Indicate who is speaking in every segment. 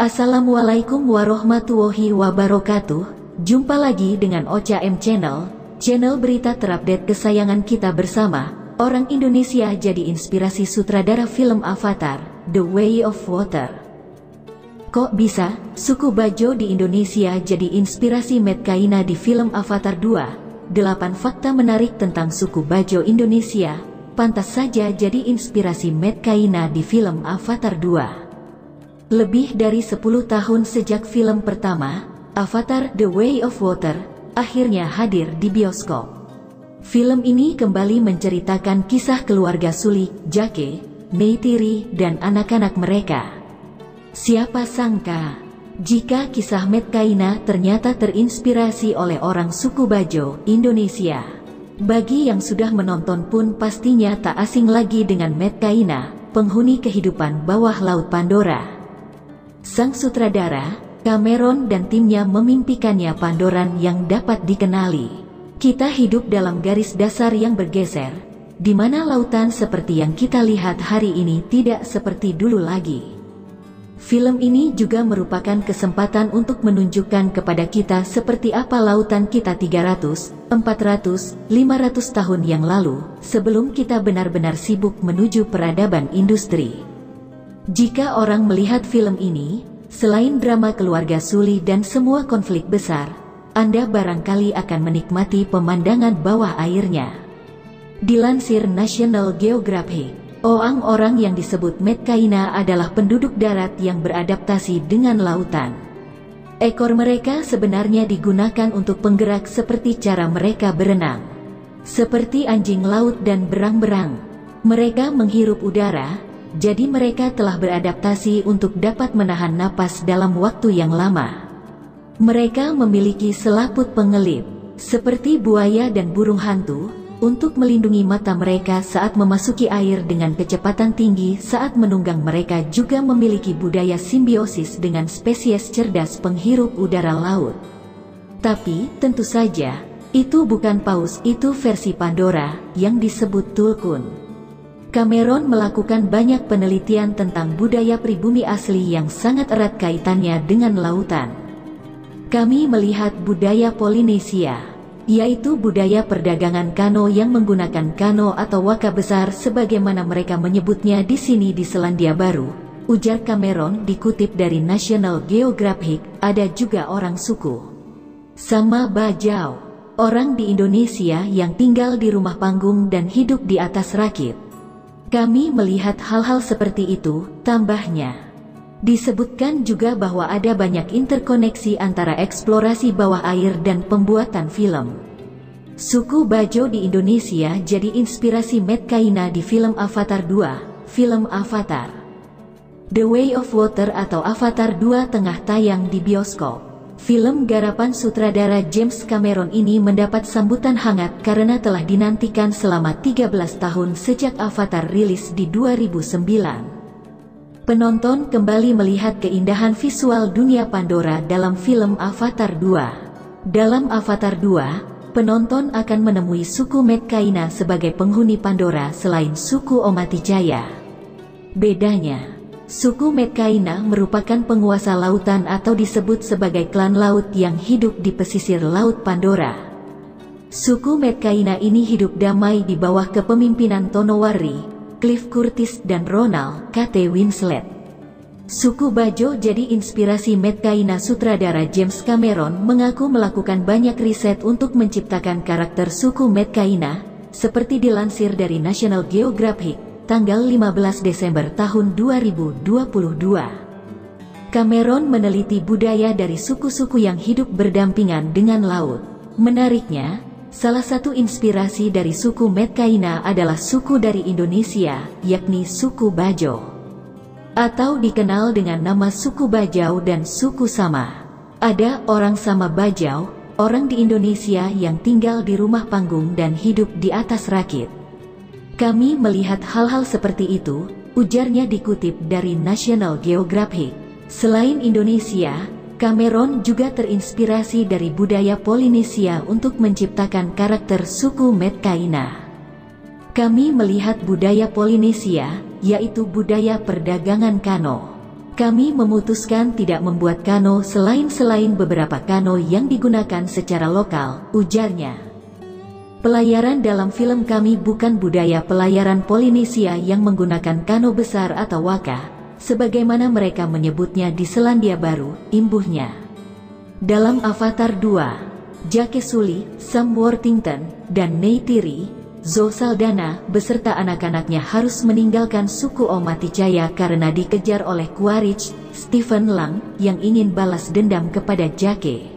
Speaker 1: Assalamualaikum warahmatullahi wabarakatuh. Jumpa lagi dengan Ocha M Channel, channel berita terupdate kesayangan kita bersama. Orang Indonesia jadi inspirasi sutradara film Avatar, The Way of Water. Kok bisa, suku Bajo di Indonesia jadi inspirasi Matt Kaina di film Avatar 2? 8 fakta menarik tentang suku Bajo Indonesia, pantas saja jadi inspirasi Matt Kaina di film Avatar 2. Lebih dari 10 tahun sejak film pertama, Avatar The Way of Water, akhirnya hadir di bioskop. Film ini kembali menceritakan kisah keluarga Sully, Jake, Neytiri, dan anak-anak mereka. Siapa sangka, jika kisah Matt Kaina ternyata terinspirasi oleh orang suku Bajo, Indonesia. Bagi yang sudah menonton pun pastinya tak asing lagi dengan Matt Kaina, penghuni kehidupan bawah laut Pandora. Sang sutradara, Cameron dan timnya memimpikannya Pandoran yang dapat dikenali. Kita hidup dalam garis dasar yang bergeser, di mana lautan seperti yang kita lihat hari ini tidak seperti dulu lagi. Film ini juga merupakan kesempatan untuk menunjukkan kepada kita seperti apa lautan kita 300, 400, 500 tahun yang lalu, sebelum kita benar-benar sibuk menuju peradaban industri. Jika orang melihat film ini, selain drama keluarga Sully dan semua konflik besar, Anda barangkali akan menikmati pemandangan bawah airnya. Dilansir National Geographic, orang-orang yang disebut Matt Kaina adalah penduduk darat yang beradaptasi dengan lautan. Ekor mereka sebenarnya digunakan untuk penggerak seperti cara mereka berenang. Seperti anjing laut dan berang-berang, mereka menghirup udara. Jadi mereka telah beradaptasi untuk dapat menahan napas dalam waktu yang lama. Mereka memiliki selaput pengelip, seperti buaya dan burung hantu, untuk melindungi mata mereka saat memasuki air dengan kecepatan tinggi. Saat menunggang mereka juga memiliki budaya simbiosis dengan spesies cerdas penghirup udara laut. Tapi, tentu saja, itu bukan paus, itu versi Pandora, yang disebut Tulkun. Cameron melakukan banyak penelitian tentang budaya pribumi asli yang sangat erat kaitannya dengan lautan. Kami melihat budaya Polinesia, yaitu budaya perdagangan kano yang menggunakan kano atau waka besar sebagaimana mereka menyebutnya di sini di Selandia Baru, ujar Cameron dikutip dari National Geographic. Ada juga orang suku sama Bajau, orang di Indonesia yang tinggal di rumah panggung dan hidup di atas rakit. Kami melihat hal-hal seperti itu, tambahnya. Disebutkan juga bahwa ada banyak interkoneksi antara eksplorasi bawah air dan pembuatan film. Suku Bajo di Indonesia jadi inspirasi Matt Kaina di film Avatar 2, film Avatar. The Way of Water atau Avatar 2 tengah tayang di bioskop. Film garapan sutradara James Cameron ini mendapat sambutan hangat karena telah dinantikan selama 13 tahun sejak Avatar rilis di 2009. Penonton kembali melihat keindahan visual dunia Pandora dalam film Avatar 2. Dalam Avatar 2, penonton akan menemui suku Matt Kaina sebagai penghuni Pandora selain suku Omaticaya. Bedanya, suku Matt Kaina merupakan penguasa lautan atau disebut sebagai klan laut yang hidup di pesisir Laut Pandora. Suku Matt Kaina ini hidup damai di bawah kepemimpinan Tonowari, Cliff Curtis dan Ronald Kate Winslet. Suku Bajo jadi inspirasi Matt Kaina. Sutradara James Cameron mengaku melakukan banyak riset untuk menciptakan karakter suku Matt Kaina, seperti dilansir dari National Geographic, tanggal 15 Desember tahun 2022. Cameron meneliti budaya dari suku-suku yang hidup berdampingan dengan laut. Menariknya, salah satu inspirasi dari suku Matt Kaina adalah suku dari Indonesia, yakni suku Bajo, atau dikenal dengan nama suku Bajau dan suku Sama. Ada orang Sama Bajau, orang di Indonesia yang tinggal di rumah panggung dan hidup di atas rakit. Kami melihat hal-hal seperti itu, ujarnya dikutip dari National Geographic. Selain Indonesia, Cameron juga terinspirasi dari budaya Polinesia untuk menciptakan karakter suku Matt Kaina. Kami melihat budaya Polinesia, yaitu budaya perdagangan kano. Kami memutuskan tidak membuat kano selain beberapa kano yang digunakan secara lokal, ujarnya. Pelayaran dalam film kami bukan budaya pelayaran Polinesia yang menggunakan kano besar atau waka, sebagaimana mereka menyebutnya di Selandia Baru, imbuhnya. Dalam Avatar 2, Jake Sully, Sam Worthington, dan Neytiri, Zoe Saldana beserta anak-anaknya harus meninggalkan suku Omaticaya karena dikejar oleh Quaritch, Stephen Lang, yang ingin balas dendam kepada Jake.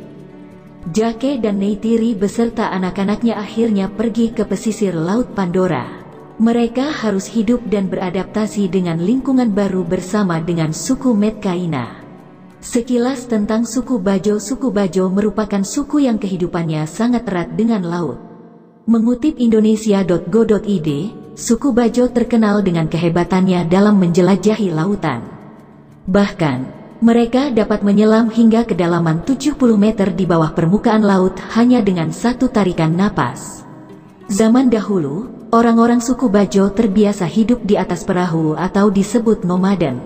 Speaker 1: Jake dan Neytiri beserta anak-anaknya akhirnya pergi ke pesisir Laut Pandora. Mereka harus hidup dan beradaptasi dengan lingkungan baru bersama dengan suku Medcaina. Sekilas tentang suku Bajo. Suku Bajo merupakan suku yang kehidupannya sangat erat dengan laut. Mengutip Indonesia.go.id, suku Bajo terkenal dengan kehebatannya dalam menjelajahi lautan. Bahkan, mereka dapat menyelam hingga kedalaman 70 meter di bawah permukaan laut hanya dengan satu tarikan napas. Zaman dahulu, orang-orang suku Bajo terbiasa hidup di atas perahu atau disebut nomaden.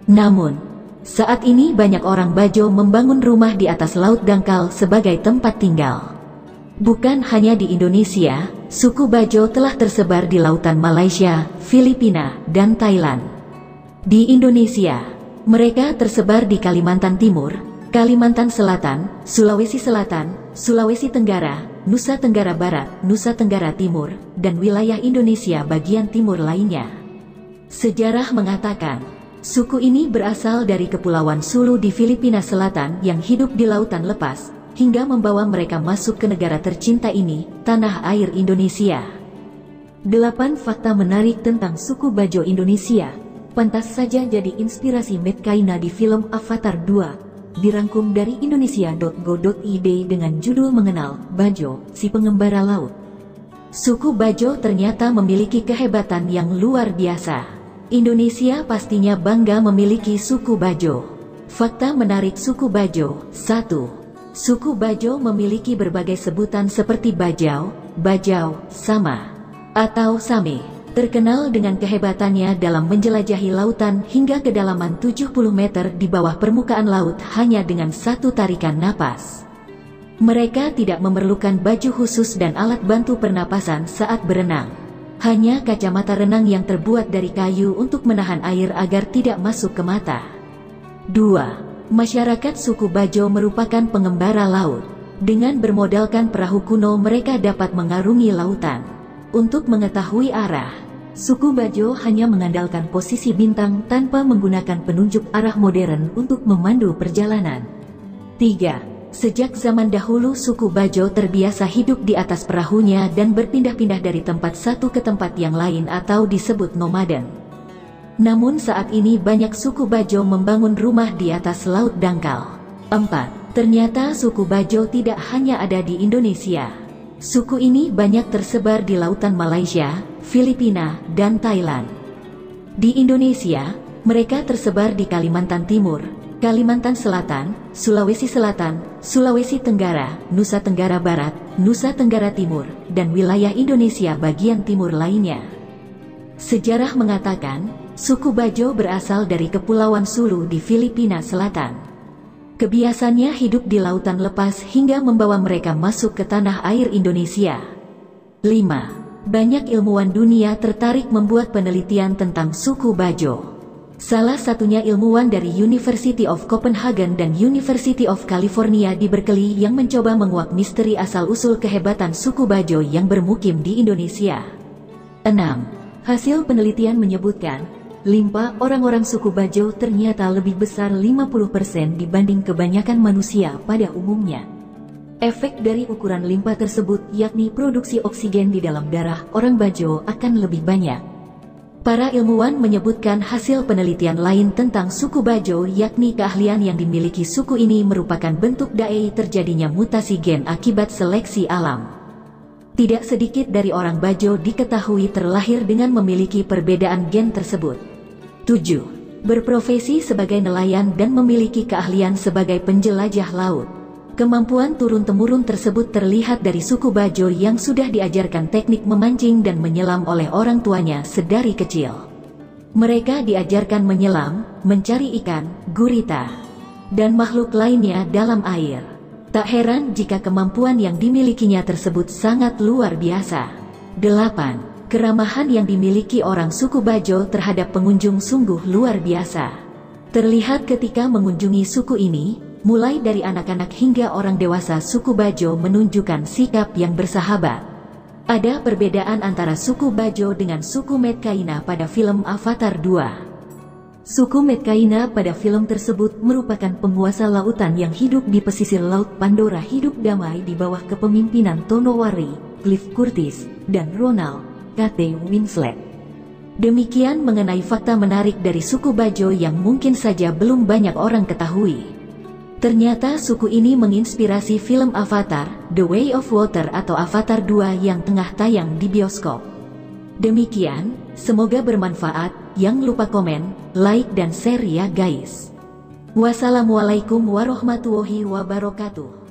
Speaker 1: Namun, saat ini banyak orang Bajo membangun rumah di atas laut dangkal sebagai tempat tinggal. Bukan hanya di Indonesia, suku Bajo telah tersebar di lautan Malaysia, Filipina, dan Thailand. Di Indonesia, mereka tersebar di Kalimantan Timur, Kalimantan Selatan, Sulawesi Selatan, Sulawesi Tenggara, Nusa Tenggara Barat, Nusa Tenggara Timur, dan wilayah Indonesia bagian timur lainnya. Sejarah mengatakan, suku ini berasal dari Kepulauan Sulu di Filipina Selatan yang hidup di lautan lepas, hingga membawa mereka masuk ke negara tercinta ini, tanah air Indonesia. 8 fakta menarik tentang suku Bajo Indonesia. Pantas saja jadi inspirasi Medcaina di film Avatar 2, dirangkum dari Indonesia.go.id dengan judul Mengenal Bajo, si pengembara laut. Suku Bajo ternyata memiliki kehebatan yang luar biasa. Indonesia pastinya bangga memiliki suku Bajo. Fakta menarik suku Bajo. 1. Suku Bajo memiliki berbagai sebutan seperti Bajau, Bajau, Sama, atau Same. Terkenal dengan kehebatannya dalam menjelajahi lautan hingga kedalaman 70 meter di bawah permukaan laut hanya dengan satu tarikan napas. Mereka tidak memerlukan baju khusus dan alat bantu pernapasan saat berenang. Hanya kacamata renang yang terbuat dari kayu untuk menahan air agar tidak masuk ke mata. 2. Masyarakat suku Bajo merupakan pengembara laut. Dengan bermodalkan perahu kuno mereka dapat mengarungi lautan. Untuk mengetahui arah, suku Bajo hanya mengandalkan posisi bintang tanpa menggunakan penunjuk arah modern untuk memandu perjalanan. 3. Sejak zaman dahulu suku Bajo terbiasa hidup di atas perahunya dan berpindah-pindah dari tempat satu ke tempat yang lain atau disebut nomaden. Namun saat ini banyak suku Bajo membangun rumah di atas laut dangkal. 4. Ternyata suku Bajo tidak hanya ada di Indonesia. Suku ini banyak tersebar di lautan Malaysia, Filipina, dan Thailand. Di Indonesia, mereka tersebar di Kalimantan Timur, Kalimantan Selatan, Sulawesi Selatan, Sulawesi Tenggara, Nusa Tenggara Barat, Nusa Tenggara Timur, dan wilayah Indonesia bagian timur lainnya. Sejarah mengatakan, suku Bajo berasal dari Kepulauan Sulu di Filipina Selatan. Kebiasaannya hidup di lautan lepas hingga membawa mereka masuk ke tanah air Indonesia. 5. Banyak ilmuwan dunia tertarik membuat penelitian tentang suku Bajo. Salah satunya ilmuwan dari University of Copenhagen dan University of California di Berkeley yang mencoba menguak misteri asal-usul kehebatan suku Bajo yang bermukim di Indonesia. 6. Hasil penelitian menyebutkan, limpa orang-orang suku Bajo ternyata lebih besar 50% dibanding kebanyakan manusia pada umumnya. Efek dari ukuran limpa tersebut yakni produksi oksigen di dalam darah orang Bajo akan lebih banyak. Para ilmuwan menyebutkan hasil penelitian lain tentang suku Bajo yakni keahlian yang dimiliki suku ini merupakan bentuk dai terjadinya mutasi gen akibat seleksi alam. Tidak sedikit dari orang Bajo diketahui terlahir dengan memiliki perbedaan gen tersebut. 7. Berprofesi sebagai nelayan dan memiliki keahlian sebagai penjelajah laut. Kemampuan turun-temurun tersebut terlihat dari suku Bajo yang sudah diajarkan teknik memancing dan menyelam oleh orang tuanya sedari kecil. Mereka diajarkan menyelam, mencari ikan, gurita, dan makhluk lainnya dalam air. Tak heran jika kemampuan yang dimilikinya tersebut sangat luar biasa. 8. Keramahan yang dimiliki orang suku Bajo terhadap pengunjung sungguh luar biasa. Terlihat ketika mengunjungi suku ini, mulai dari anak-anak hingga orang dewasa suku Bajo menunjukkan sikap yang bersahabat. Ada perbedaan antara suku Bajo dengan suku Medcaina pada film Avatar 2. Suku Medcaina pada film tersebut merupakan penguasa lautan yang hidup di pesisir Laut Pandora, hidup damai di bawah kepemimpinan Tonowari, Cliff Curtis, dan Ronald Kate Winslet. Demikian mengenai fakta menarik dari suku Bajo yang mungkin saja belum banyak orang ketahui. Ternyata suku ini menginspirasi film Avatar, The Way of Water atau Avatar 2 yang tengah tayang di bioskop. Demikian, semoga bermanfaat. Yang lupa komen, like dan share ya guys. Wassalamualaikum warahmatullahi wabarakatuh.